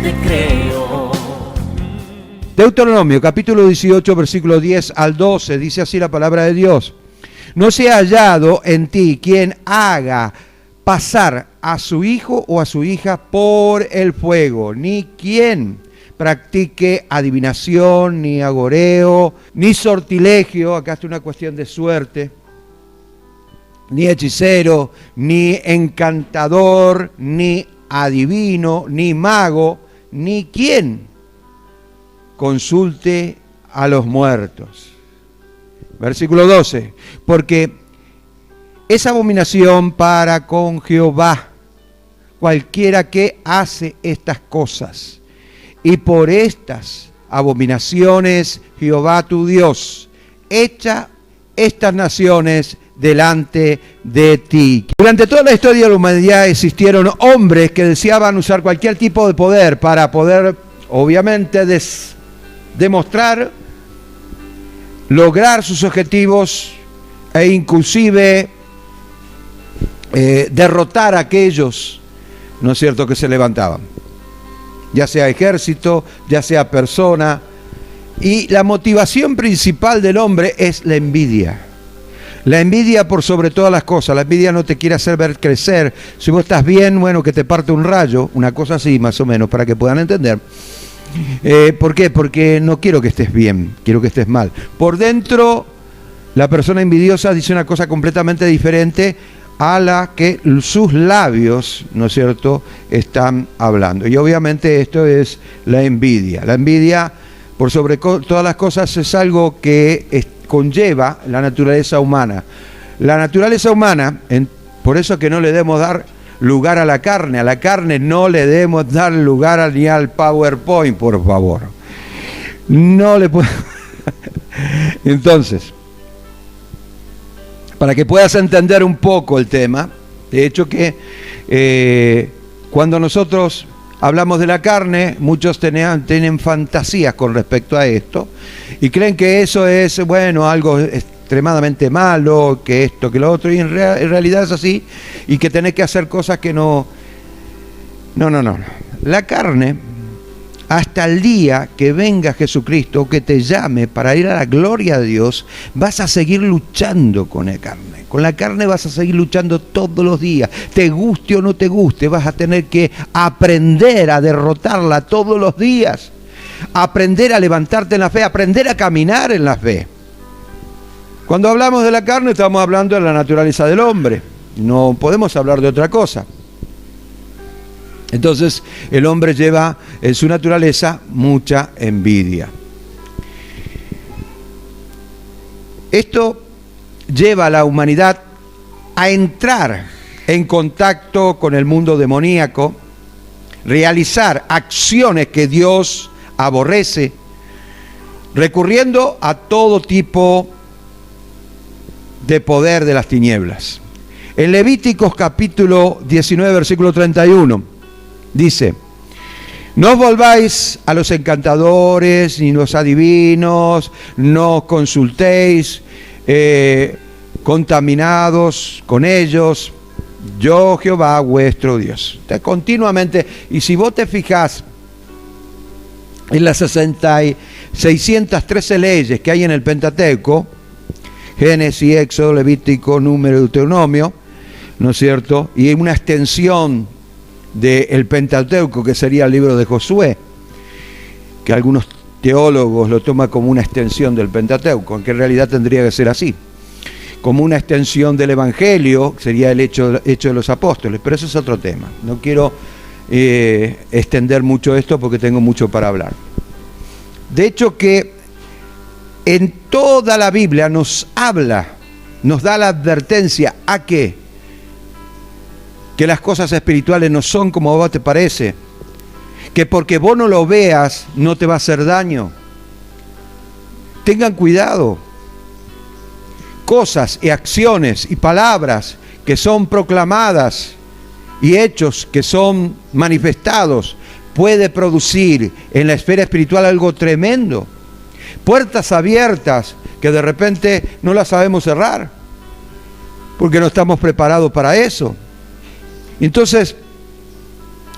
te creo. Deuteronomio, capítulo 18, versículo 10 al 12, dice así la palabra de Dios. No se ha hallado en ti quien haga pasar a su hijo o a su hija por el fuego, ni quien practique adivinación, ni agoreo, ni sortilegio, acá está una cuestión de suerte, ni hechicero, ni encantador, ni adivino, ni mago, ni quien consulte a los muertos. Versículo 12, porque es abominación para con Jehová cualquiera que hace estas cosas, y por estas abominaciones Jehová tu Dios echa estas naciones delante de ti. Durante toda la historia de la humanidad existieron hombres que deseaban usar cualquier tipo de poder para poder, obviamente, demostrar, lograr sus objetivos e inclusive derrotar a aquellos, ¿no es cierto?, que se levantaban, ya sea ejército, ya sea persona. Y la motivación principal del hombre es la envidia. La envidia por sobre todas las cosas. La envidia no te quiere hacer ver crecer. Si vos estás bien, bueno, que te parte un rayo, una cosa así más o menos, para que puedan entender. ¿Por qué? Porque no quiero que estés bien, quiero que estés mal. Por dentro, la persona envidiosa dice una cosa completamente diferente a la que sus labios, ¿no es cierto?, están hablando. Y obviamente esto es la envidia. La envidia, por sobre todas las cosas, es algo que conlleva la naturaleza humana. La naturaleza humana, por eso que no le debemos dar lugar a la carne no le debemos dar lugar ni al PowerPoint, por favor. No le puedo... Entonces, para que puedas entender un poco el tema, de hecho que cuando nosotros hablamos de la carne, muchos tienen fantasías con respecto a esto y creen que eso es, bueno, algo extremadamente malo, que esto, que lo otro, y en realidad es así, y que tenés que hacer cosas que no. No. La carne, hasta el día que venga Jesucristo, que te llame para ir a la gloria de Dios, vas a seguir luchando con la carne. Con la carne vas a seguir luchando todos los días. Te guste o no te guste, vas a tener que aprender a derrotarla todos los días. Aprender a levantarte en la fe, aprender a caminar en la fe. Cuando hablamos de la carne, estamos hablando de la naturaleza del hombre. No podemos hablar de otra cosa. Entonces, el hombre lleva en su naturaleza mucha envidia. Esto lleva a la humanidad a entrar en contacto con el mundo demoníaco, realizar acciones que Dios aborrece, recurriendo a todo tipo de poder de las tinieblas. En Levíticos capítulo 19, versículo 31, dice: no os volváis a los encantadores ni los adivinos, no os consultéis contaminados con ellos, yo Jehová vuestro Dios. Entonces, continuamente, y si vos te fijás en las 613 leyes que hay en el Pentateuco, Génesis, Éxodo, Levítico, Número, Deuteronomio, ¿no es cierto?, y una extensión del Pentateuco, que sería el libro de Josué, que algunos teólogos lo toman como una extensión del Pentateuco, aunque en realidad tendría que ser así, como una extensión del Evangelio, sería el hecho de los apóstoles, pero eso es otro tema. No quiero extender mucho esto porque tengo mucho para hablar. De hecho que en toda la Biblia nos habla, nos da la advertencia a que las cosas espirituales no son como a vos te parece, que porque vos no lo veas no te va a hacer daño. Tengan cuidado. Cosas y acciones y palabras que son proclamadas y hechos que son manifestados puede producir en la esfera espiritual algo tremendo. Puertas abiertas que de repente no las sabemos cerrar porque no estamos preparados para eso. Entonces,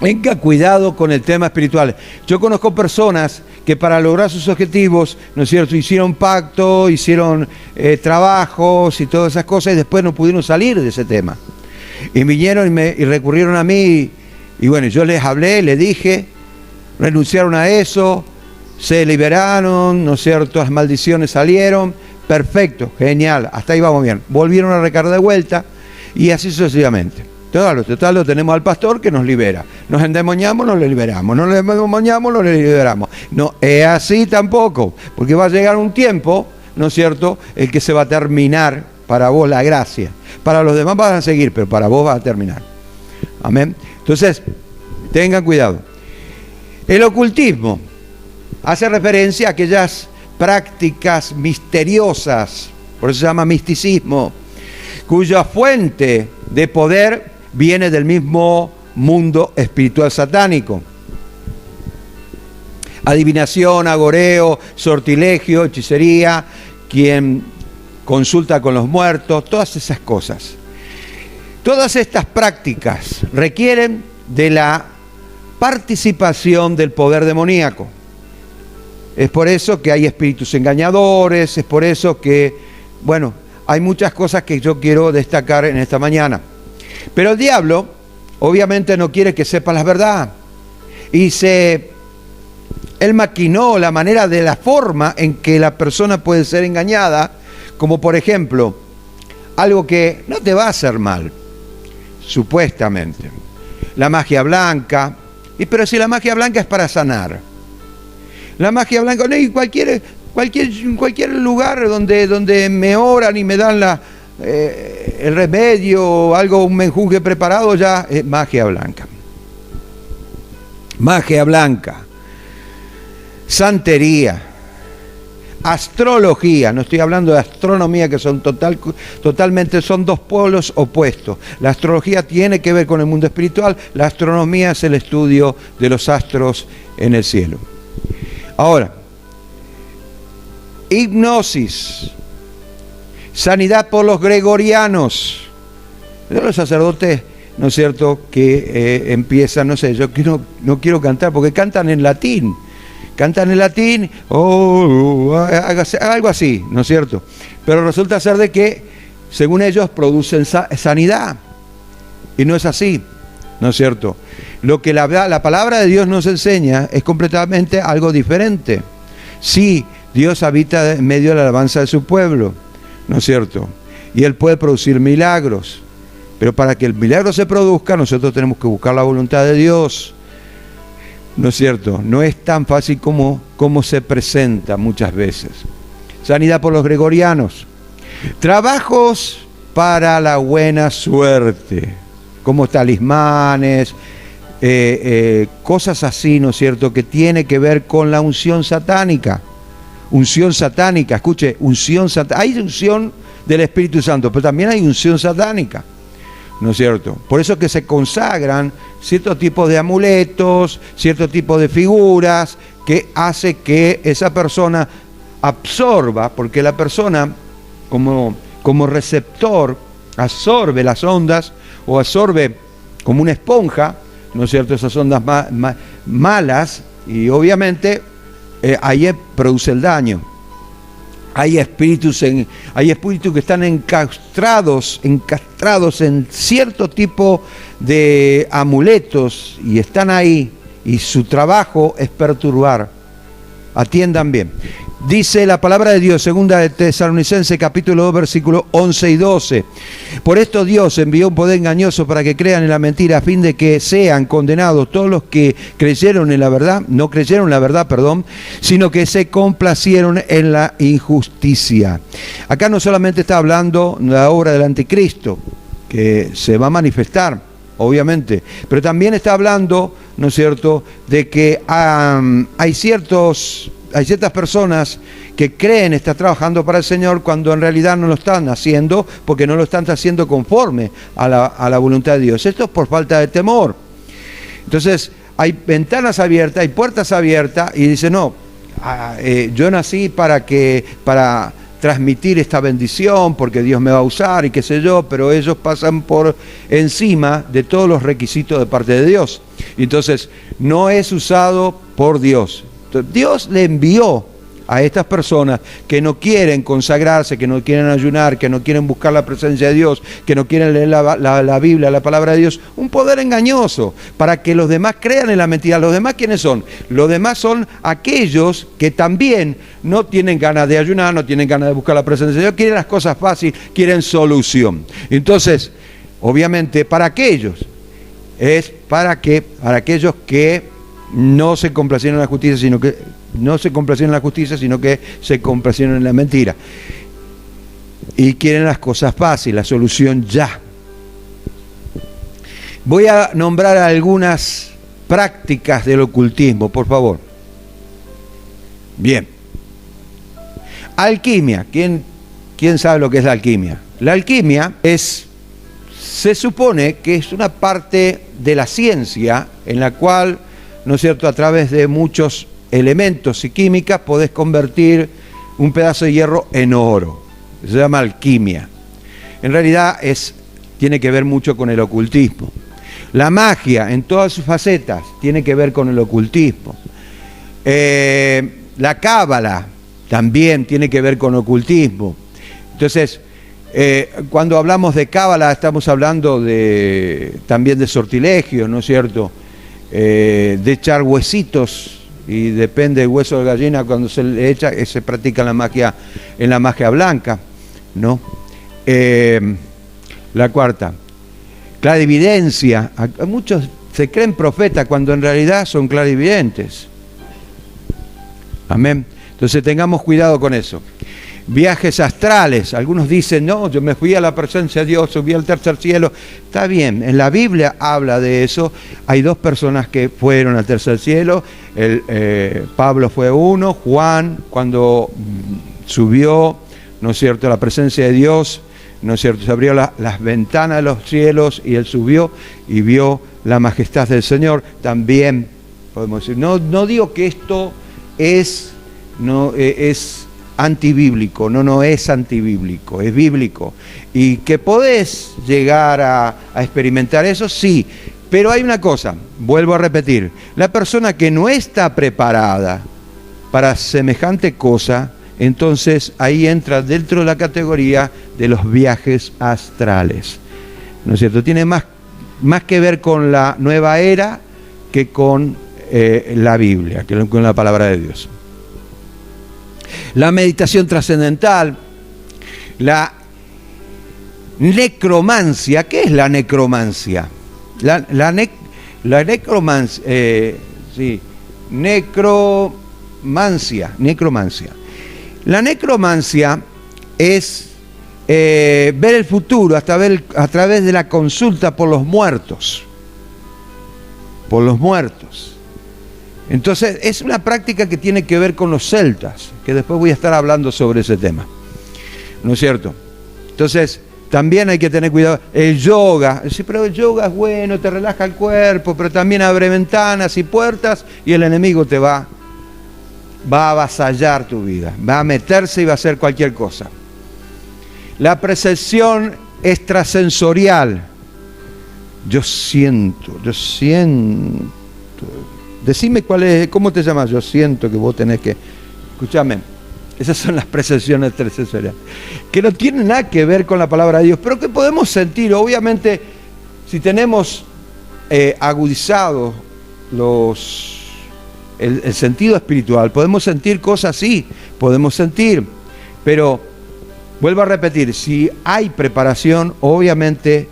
Tenga cuidado con el tema espiritual. Yo conozco personas que para lograr sus objetivos, ¿no es cierto?, hicieron pacto, hicieron trabajos y todas esas cosas y después no pudieron salir de ese tema. Y vinieron y recurrieron a mí y bueno, yo les hablé, les dije, renunciaron a eso, se liberaron, ¿no es cierto?, las maldiciones salieron, perfecto, genial, hasta ahí vamos bien. Volvieron a recargar de vuelta y así sucesivamente. Total, lo tenemos al pastor que nos libera. Nos endemoniamos, nos le liberamos. Nos endemoniamos, nos le liberamos. No es así tampoco, porque va a llegar un tiempo, ¿no es cierto?, el que se va a terminar para vos la gracia. Para los demás van a seguir, pero para vos va a terminar. Amén. Entonces, tengan cuidado. El ocultismo hace referencia a aquellas prácticas misteriosas, por eso se llama misticismo, cuya fuente de poder viene del mismo mundo espiritual satánico. Adivinación, agoreo, sortilegio, hechicería, quien consulta con los muertos, todas esas cosas. Todas estas prácticas requieren de la participación del poder demoníaco. Es por eso que hay espíritus engañadores, es por eso que, bueno, hay muchas cosas que yo quiero destacar en esta mañana. Pero el diablo, obviamente, no quiere que sepas la verdad. Él maquinó la manera de la forma en que la persona puede ser engañada, como por ejemplo, algo que no te va a hacer mal, supuestamente. La magia blanca, pero si la magia blanca es para sanar. La magia blanca, no, y cualquier lugar donde me oran y me dan el remedio, algo, un menjunje preparado, ya es magia blanca. Magia blanca, santería, astrología, no estoy hablando de astronomía, que son totalmente son dos polos opuestos. La astrología tiene que ver con el mundo espiritual, la astronomía es el estudio de los astros en el cielo. Ahora, hipnosis, sanidad por los gregorianos. Los sacerdotes, ¿no es cierto?, que empiezan, no sé, yo no quiero cantar porque cantan en latín. Cantan en latín, algo así, ¿no es cierto? Pero resulta ser de que, según ellos, producen sanidad. Y no es así, ¿no es cierto? Lo que la palabra de Dios nos enseña es completamente algo diferente. Sí, Dios habita en medio de la alabanza de su pueblo, ¿no es cierto? Y Él puede producir milagros. Pero para que el milagro se produzca, nosotros tenemos que buscar la voluntad de Dios. ¿No es cierto? No es tan fácil como se presenta muchas veces. Sanidad por los gregorianos. Trabajos para la buena suerte, como talismanes, cosas así, ¿no es cierto?, que tiene que ver con la unción satánica. Unción satánica, escuche, unción satánica. Hay unción del Espíritu Santo, pero también hay unción satánica, ¿no es cierto? Por eso que se consagran ciertos tipos de amuletos, ciertos tipos de figuras, que hace que esa persona absorba, porque la persona como receptor absorbe las ondas, o absorbe como una esponja, ¿no es cierto?, esas ondas malas, y obviamente ahí produce el daño. Hay espíritus que están encastrados en cierto tipo de amuletos y están ahí, y su trabajo es perturbar. Atiendan bien. Dice la palabra de Dios, segunda de Tesalonicenses, capítulo 2, versículos 11 y 12. Por esto Dios envió un poder engañoso para que crean en la mentira, a fin de que sean condenados todos los que creyeron en la verdad, no creyeron en la verdad, sino que se complacieron en la injusticia. Acá no solamente está hablando de la obra del anticristo, que se va a manifestar, obviamente, pero también está hablando, ¿no es cierto?, de que hay ciertas personas que creen estar trabajando para el Señor cuando en realidad no lo están haciendo, porque no lo están haciendo conforme a la voluntad de Dios. Esto es por falta de temor. Entonces, hay ventanas abiertas, hay puertas abiertas, y dice, no, yo nací para transmitir esta bendición, porque Dios me va a usar y qué sé yo, pero ellos pasan por encima de todos los requisitos de parte de Dios. Entonces, no es usado por Dios. Entonces, Dios le envió a estas personas que no quieren consagrarse, que no quieren ayunar, que no quieren buscar la presencia de Dios, que no quieren leer la Biblia, la palabra de Dios, un poder engañoso para que los demás crean en la mentira. ¿Los demás quiénes son? Los demás son aquellos que también no tienen ganas de ayunar, no tienen ganas de buscar la presencia de Dios, quieren las cosas fáciles, quieren solución. Entonces, obviamente, para aquellos, es para aquellos que no se complacieron en la justicia, sino que se complacieron en la mentira. Y quieren las cosas fáciles, la solución ya. Voy a nombrar algunas prácticas del ocultismo, por favor. Bien. Alquimia. ¿Quién sabe lo que es la alquimia? La alquimia se supone que es una parte de la ciencia en la cual, ¿no es cierto?, a través de muchos elementos y químicas podés convertir un pedazo de hierro en oro. Se llama alquimia. En realidad tiene que ver mucho con el ocultismo. La magia en todas sus facetas tiene que ver con el ocultismo. La cábala también tiene que ver con ocultismo. Entonces, cuando hablamos de cábala estamos hablando también de sortilegio, ¿no es cierto? De echar huesitos, y depende del hueso de gallina cuando se le echa, se practica en la magia blanca, ¿no? La cuarta, clarividencia. Muchos se creen profetas cuando en realidad son clarividentes. Amén. Entonces tengamos cuidado con eso. Viajes astrales. Algunos dicen, no, yo me fui a la presencia de Dios, subí al tercer cielo. Está bien, en la Biblia habla de eso. Hay dos personas que fueron al tercer cielo. Pablo fue uno, Juan, cuando subió, ¿no es cierto?, a la presencia de Dios, ¿no es cierto?, se abrió las ventanas de los cielos y él subió y vio la majestad del Señor. También podemos decir, no digo que esto es antibíblico, no es antibíblico, es bíblico. Y que podés llegar a experimentar eso, sí. Pero hay una cosa, vuelvo a repetir, la persona que no está preparada para semejante cosa, entonces ahí entra dentro de la categoría de los viajes astrales. ¿No es cierto? Tiene más que ver con la nueva era que con la Biblia, que con la palabra de Dios. La meditación trascendental, la necromancia. ¿Qué es la necromancia? La necromancia, necromancia. La necromancia es ver el futuro a través de la consulta por los muertos. Por los muertos. Entonces, es una práctica que tiene que ver con los celtas, que después voy a estar hablando sobre ese tema. ¿No es cierto? Entonces, también hay que tener cuidado. El yoga, sí, pero el yoga es bueno, te relaja el cuerpo, pero también abre ventanas y puertas y el enemigo te va a avasallar tu vida, va a meterse y va a hacer cualquier cosa. La percepción extrasensorial. Yo siento. Decime cómo te llamas. Yo siento que vos tenés que... Escúchame, esas son las percepciones extrasensoriales, que no tienen nada que ver con la palabra de Dios, pero que podemos sentir. Obviamente, si tenemos agudizado el sentido espiritual, podemos sentir cosas así, podemos sentir, pero vuelvo a repetir, si hay preparación, obviamente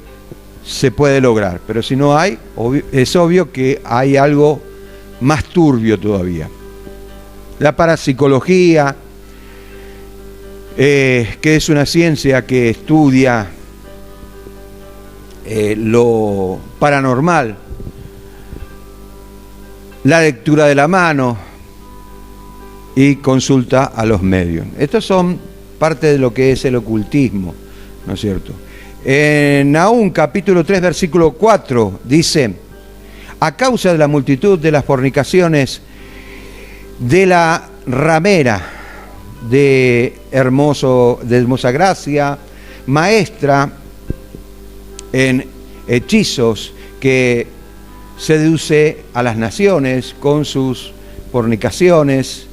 se puede lograr, pero si no hay, es obvio que hay algo más turbio todavía. La parapsicología, que es una ciencia que estudia lo paranormal, la lectura de la mano y consulta a los medios. Estos son parte de lo que es el ocultismo, ¿no es cierto? En Nahum capítulo 3 versículo 4 dice: a causa de la multitud de las fornicaciones de la ramera de hermosa gracia, maestra en hechizos, que seduce a las naciones con sus fornicaciones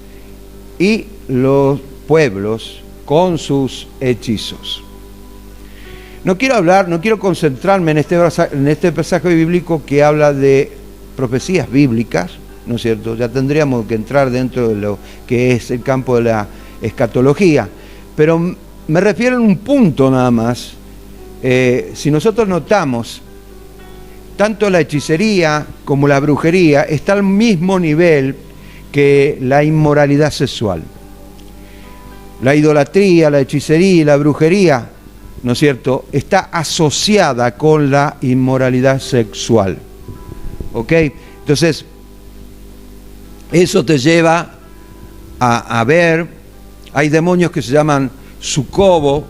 y los pueblos con sus hechizos. No quiero concentrarme en este pasaje bíblico que habla de profecías bíblicas, ¿no es cierto? Ya tendríamos que entrar dentro de lo que es el campo de la escatología, pero me refiero a un punto nada más. Si nosotros notamos, tanto la hechicería como la brujería está al mismo nivel que la inmoralidad sexual. La idolatría, la hechicería y la brujería, ¿no es cierto?, está asociada con la inmoralidad sexual. ¿Ok? Entonces, eso te lleva a ver, hay demonios que se llaman sucobo,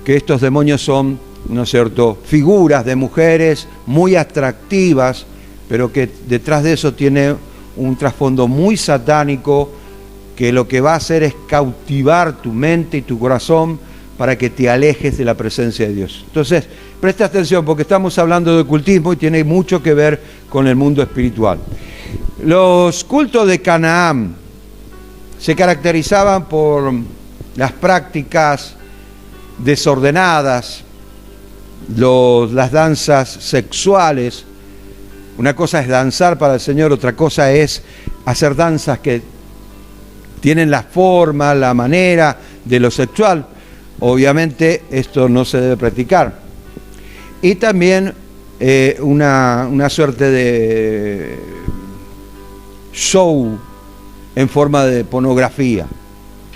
que estos demonios son, ¿no es cierto?, figuras de mujeres muy atractivas, pero que detrás de eso tiene un trasfondo muy satánico, que lo que va a hacer es cautivar tu mente y tu corazón para que te alejes de la presencia de Dios. Entonces, presta atención porque estamos hablando de ocultismo y tiene mucho que ver con el mundo espiritual. Los cultos de Canaán se caracterizaban por las prácticas desordenadas, las danzas sexuales. Una cosa es danzar para el Señor, otra cosa es hacer danzas que tienen la forma, la manera de lo sexual. Obviamente esto no se debe practicar. Y también una suerte de show en forma de pornografía.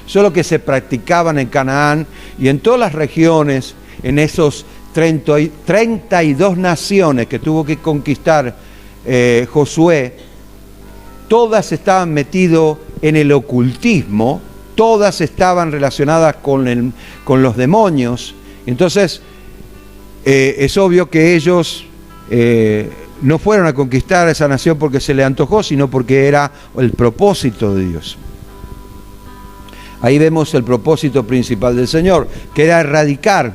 Eso es lo que se practicaban en Canaán y en todas las regiones, en esos 32 naciones que tuvo que conquistar Josué. Todas estaban metidas en el ocultismo, todas estaban relacionadas con los demonios. Entonces, es obvio que ellos no fueron a conquistar esa nación porque se le antojó, sino porque era el propósito de Dios. Ahí vemos el propósito principal del Señor, que era erradicar,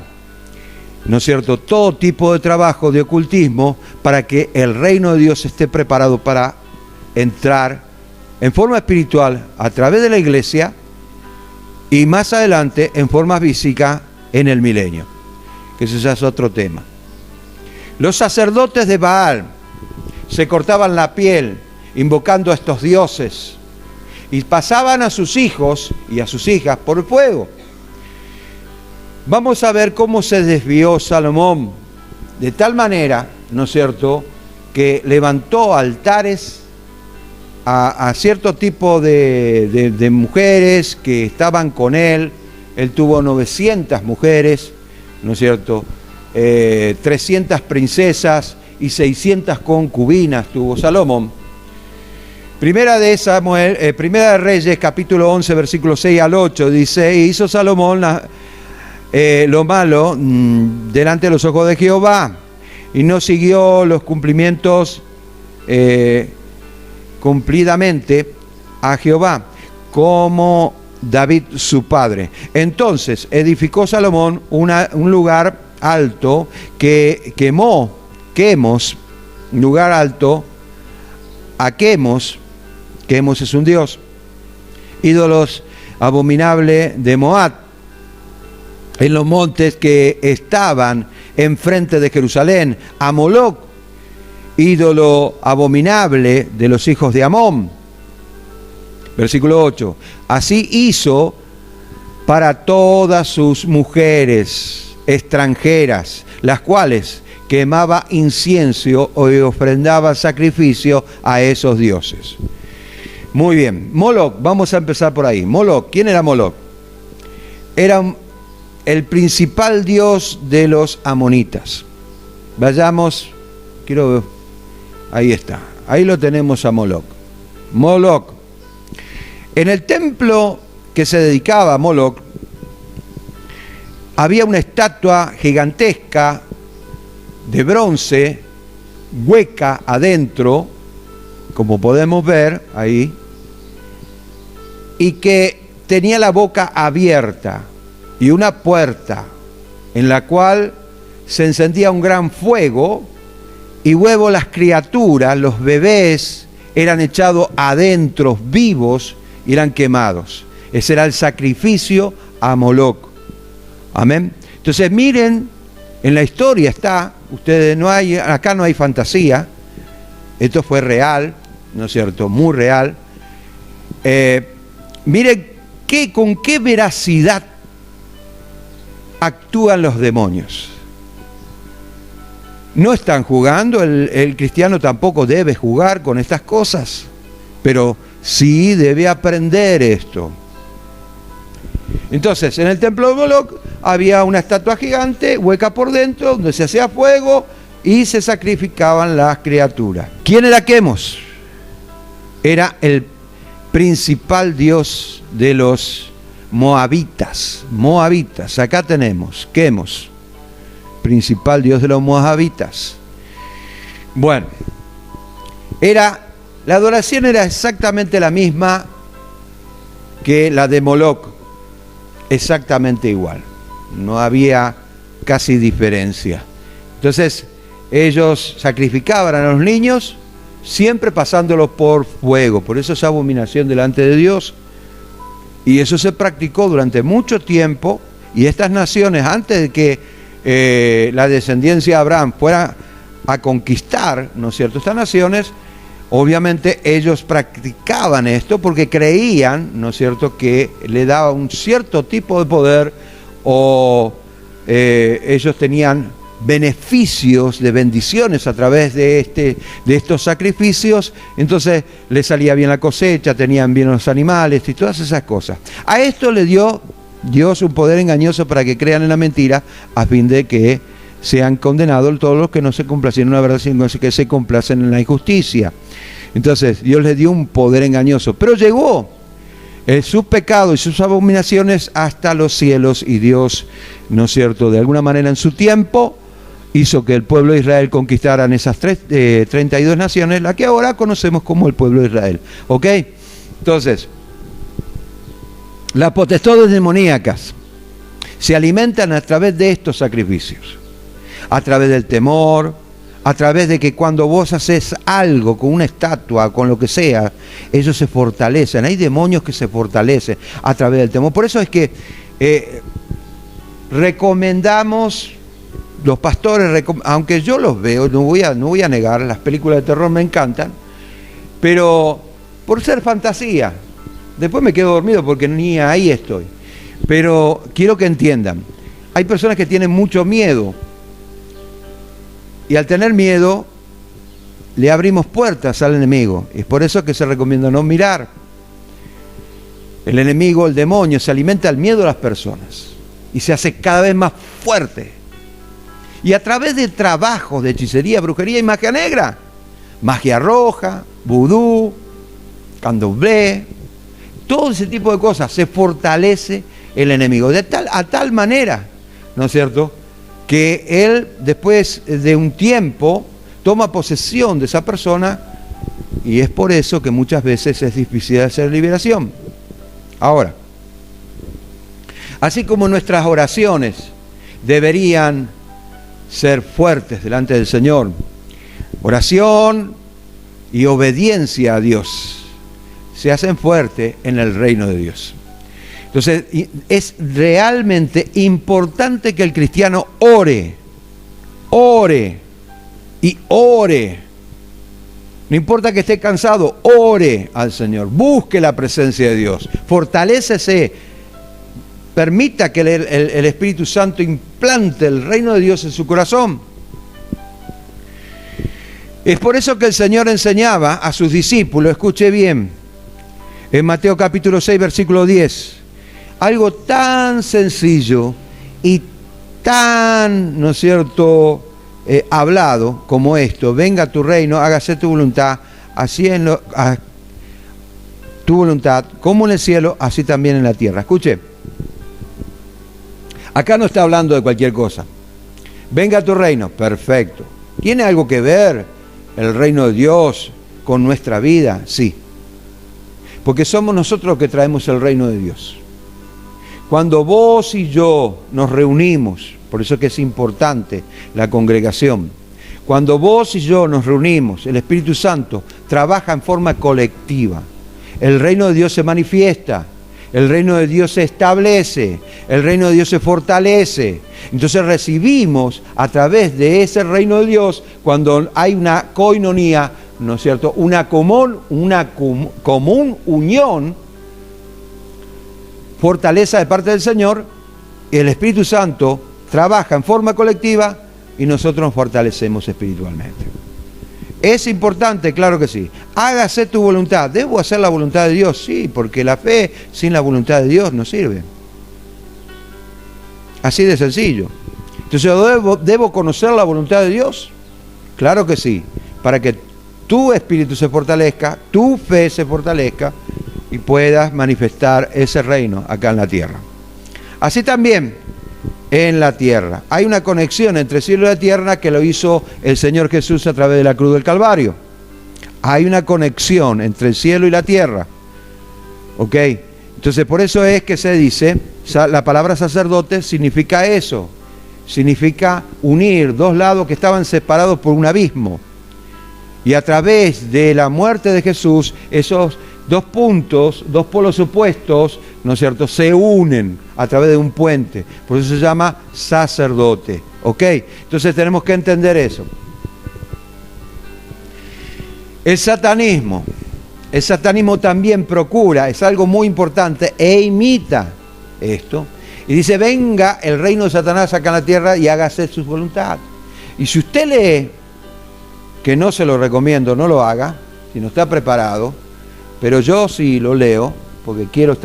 ¿no es cierto?, todo tipo de trabajo de ocultismo para que el reino de Dios esté preparado para entrar en forma espiritual a través de la iglesia y más adelante en forma física en el milenio, que ese ya es otro tema. Los sacerdotes de Baal se cortaban la piel invocando a estos dioses y pasaban a sus hijos y a sus hijas por fuego. Vamos a ver cómo se desvió Salomón de tal manera, ¿no es cierto?, que levantó altares a cierto tipo de mujeres que estaban con él. Él tuvo 900 mujeres, ¿no es cierto?, 300 princesas y 600 concubinas tuvo Salomón. Primera de Reyes, capítulo 11, versículos 6 al 8, dice: hizo Salomón lo malo delante de los ojos de Jehová, y no siguió los cumplimientos cumplidamente a Jehová, como David su padre. Entonces edificó Salomón un lugar alto que Quemos, lugar alto, a Quemos es un dios, ídolos abominables de Moab, en los montes que estaban enfrente de Jerusalén, a Moloc, ídolo abominable de los hijos de Amón. Versículo 8. Así hizo para todas sus mujeres extranjeras, las cuales quemaba incienso o ofrendaba sacrificio a esos dioses. Muy bien, Moloc, vamos a empezar por ahí. Moloc, ¿quién era Moloc? Era el principal dios de los amonitas. Vayamos, ahí está, ahí lo tenemos a Moloc. Moloc. En el templo que se dedicaba a Moloc, había una estatua gigantesca de bronce, hueca adentro, como podemos ver ahí, y que tenía la boca abierta y una puerta en la cual se encendía un gran fuego y luego las criaturas, los bebés, eran echados adentro vivos y eran quemados. Ese era el sacrificio a Moloc. Amén. Entonces miren, en la historia está, ustedes acá no hay fantasía, esto fue real, ¿no es cierto? Muy real. Miren con qué veracidad actúan los demonios. No están jugando, el cristiano tampoco debe jugar con estas cosas, pero sí debe aprender esto. Entonces, en el templo de Moloc había una estatua gigante, hueca por dentro, donde se hacía fuego y se sacrificaban las criaturas. ¿Quién era Quemos? Era el principal dios de los moabitas. Moabitas, acá tenemos Quemos, principal dios de los moabitas. Bueno, la adoración era exactamente la misma que la de Moloc, exactamente igual, no había casi diferencia. Entonces ellos sacrificaban a los niños siempre pasándolos por fuego, por eso esa abominación delante de Dios, y eso se practicó durante mucho tiempo. Y estas naciones, antes de que la descendencia de Abraham fuera a conquistar, ¿no es cierto?, estas naciones, obviamente ellos practicaban esto porque creían, ¿no es cierto?, que le daba un cierto tipo de poder, o ellos tenían beneficios de bendiciones a través de estos sacrificios. Entonces les salía bien la cosecha, tenían bien los animales y todas esas cosas. A esto le dio Dios un poder engañoso para que crean en la mentira, a fin de que sean condenados todos los que no se complacen en la verdad, sino que se complacen en la injusticia. Entonces Dios les dio un poder engañoso, pero llegó sus pecados y sus abominaciones hasta los cielos, y Dios, ¿no es cierto?, de alguna manera en su tiempo hizo que el pueblo de Israel conquistaran esas 32 naciones, la que ahora conocemos como el pueblo de Israel. ¿Ok? Entonces, las potestades demoníacas se alimentan a través de estos sacrificios, a través del temor, a través de que cuando vos haces algo con una estatua, con lo que sea, ellos se fortalecen. Hay demonios que se fortalecen a través del temor. Por eso es que recomendamos, los pastores, aunque yo los veo, no voy a negar, las películas de terror me encantan, pero por ser fantasía, después me quedo dormido porque ni ahí estoy. Pero quiero que entiendan, hay personas que tienen mucho miedo, y al tener miedo le abrimos puertas al enemigo. Es por eso que se recomienda no mirar. El enemigo, el demonio, se alimenta del miedo de las personas y se hace cada vez más fuerte. Y a través de trabajos de hechicería, brujería y magia negra, magia roja, vudú, candomblé, todo ese tipo de cosas, se fortalece el enemigo a tal manera, ¿no es cierto?, que él, después de un tiempo, toma posesión de esa persona, y es por eso que muchas veces es difícil hacer liberación. Ahora, así como nuestras oraciones deberían ser fuertes delante del Señor, oración y obediencia a Dios se hacen fuertes en el reino de Dios. Entonces, es realmente importante que el cristiano ore y ore. No importa que esté cansado, ore al Señor, busque la presencia de Dios, fortalécese, permita que el Espíritu Santo implante el reino de Dios en su corazón. Es por eso que el Señor enseñaba a sus discípulos, escuche bien, en Mateo capítulo 6, versículo 10, algo tan sencillo y tan, ¿no es cierto?, hablado como esto: venga a tu reino, hágase tu voluntad, así tu voluntad, como en el cielo, así también en la tierra. Escuche, acá no está hablando de cualquier cosa. Venga a tu reino, perfecto. ¿Tiene algo que ver el reino de Dios con nuestra vida? Sí, porque somos nosotros los que traemos el reino de Dios. Cuando vos y yo nos reunimos, por eso es que es importante la congregación, Cuando vos y yo nos reunimos, el Espíritu Santo trabaja en forma colectiva. El reino de Dios se manifiesta, el reino de Dios se establece, el reino de Dios se fortalece. Entonces recibimos a través de ese reino de Dios, cuando hay una koinonía, ¿no es cierto?, una común unión, fortaleza de parte del Señor, y el Espíritu Santo trabaja en forma colectiva y nosotros nos fortalecemos espiritualmente. ¿Es importante? Claro que sí. Hágase tu voluntad. ¿Debo hacer la voluntad de Dios? Sí, porque la fe sin la voluntad de Dios no sirve. Así de sencillo. Entonces, ¿yo debo conocer la voluntad de Dios? Claro que sí. Para que tu espíritu se fortalezca, tu fe se fortalezca y puedas manifestar ese reino acá en la tierra. Así también en la tierra. Hay una conexión entre el cielo y la tierra que lo hizo el Señor Jesús a través de la cruz del Calvario. Hay una conexión entre el cielo y la tierra. ¿Ok? Entonces por eso es que se dice, la palabra sacerdote significa eso. Significa unir dos lados que estaban separados por un abismo. Y a través de la muerte de Jesús, esos dos puntos, dos polos opuestos, ¿no es cierto?, se unen a través de un puente. Por eso se llama sacerdote. ¿Ok? Entonces tenemos que entender eso. El satanismo también procura, es algo muy importante, e imita esto. Y dice, venga el reino de Satanás acá en la tierra y hágase su voluntad. Y si usted lee, que no se lo recomiendo, no lo haga, si no está preparado, pero yo sí lo leo, porque quiero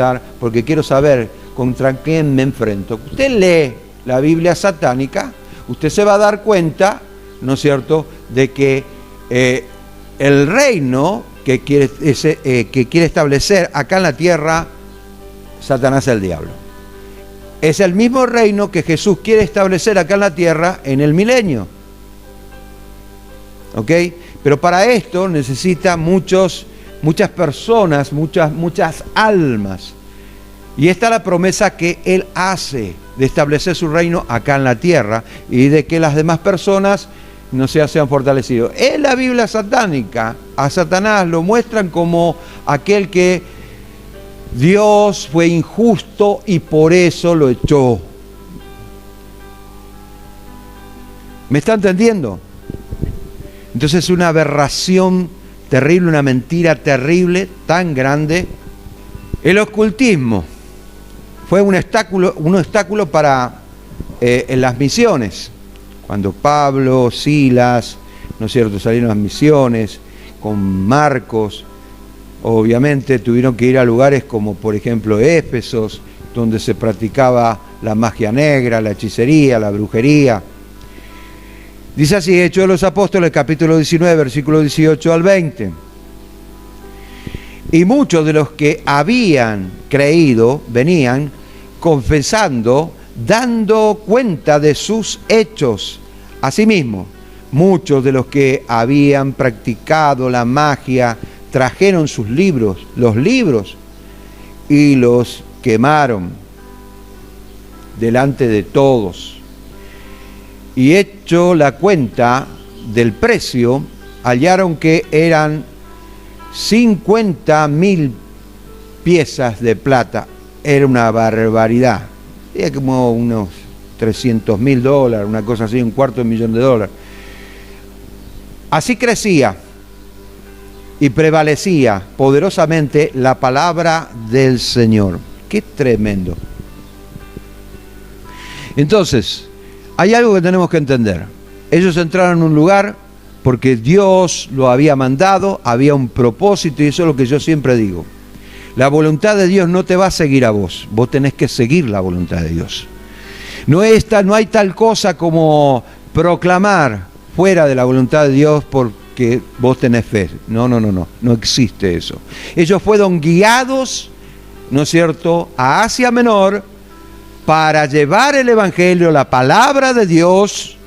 saber contra quién me enfrento. Usted lee la Biblia satánica, usted se va a dar cuenta, ¿no es cierto?, de que el reino que quiere establecer acá en la tierra, Satanás es el diablo. Es el mismo reino que Jesús quiere establecer acá en la tierra en el milenio. ¿Ok? Pero para esto necesita muchas personas, muchas almas. Y esta es la promesa que Él hace de establecer su reino acá en la tierra y de que las demás personas no sean fortalecidos. En la Biblia satánica, a Satanás lo muestran como aquel que Dios fue injusto y por eso lo echó. ¿Me está entendiendo? Entonces es una aberración terrible, una mentira terrible, tan grande. El ocultismo fue un obstáculo para en las misiones. Cuando Pablo, Silas, ¿no es cierto?, salieron a las misiones con Marcos, obviamente tuvieron que ir a lugares como por ejemplo Éfeso, donde se practicaba la magia negra, la hechicería, la brujería. Dice así, Hechos de los Apóstoles, capítulo 19, versículo 18 al 20. Y muchos de los que habían creído venían confesando, dando cuenta de sus hechos. Asimismo, muchos de los que habían practicado la magia trajeron sus libros, y los quemaron delante de todos. Y hecho la cuenta del precio, hallaron que eran 50.000 piezas de plata. Era una barbaridad. Era como unos $300.000, una cosa así, $250.000. Así crecía y prevalecía poderosamente la palabra del Señor. ¡Qué tremendo! Entonces, hay algo que tenemos que entender. Ellos entraron en un lugar porque Dios lo había mandado, había un propósito, y eso es lo que yo siempre digo. La voluntad de Dios no te va a seguir a vos, vos tenés que seguir la voluntad de Dios. No hay tal cosa como proclamar fuera de la voluntad de Dios porque vos tenés fe. No existe eso. Ellos fueron guiados, ¿no es cierto?, a Asia Menor para llevar el Evangelio, la palabra de Dios,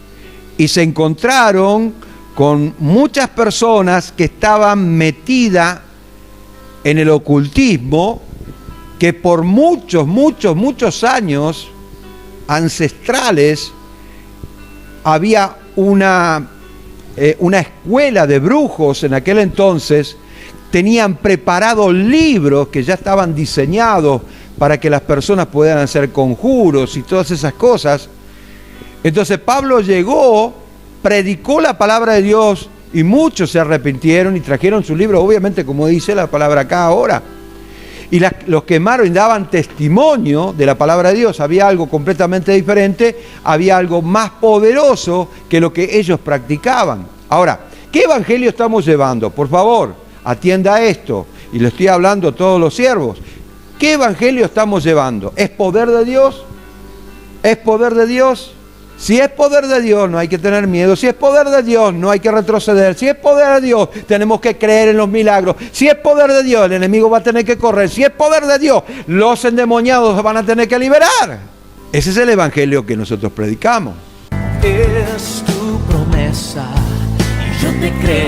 y se encontraron con muchas personas que estaban metidas en el ocultismo, que por muchos años ancestrales había una una escuela de brujos en aquel entonces. Tenían preparados libros que ya estaban diseñados para que las personas puedan hacer conjuros y todas esas cosas. Entonces Pablo llegó, predicó la palabra de Dios y muchos se arrepintieron y trajeron su libro, obviamente como dice la palabra acá ahora. Y los quemaron y daban testimonio de la palabra de Dios. Había algo completamente diferente, había algo más poderoso que lo que ellos practicaban. Ahora, ¿qué evangelio estamos llevando? Por favor, atienda a esto, y le estoy hablando a todos los siervos. ¿Qué evangelio estamos llevando? ¿Es poder de Dios? ¿Es poder de Dios? Si es poder de Dios, no hay que tener miedo. Si es poder de Dios, no hay que retroceder. Si es poder de Dios, tenemos que creer en los milagros. Si es poder de Dios, el enemigo va a tener que correr. Si es poder de Dios, los endemoniados van a tener que liberar. Ese es el evangelio que nosotros predicamos. Es tu promesa y yo te creo.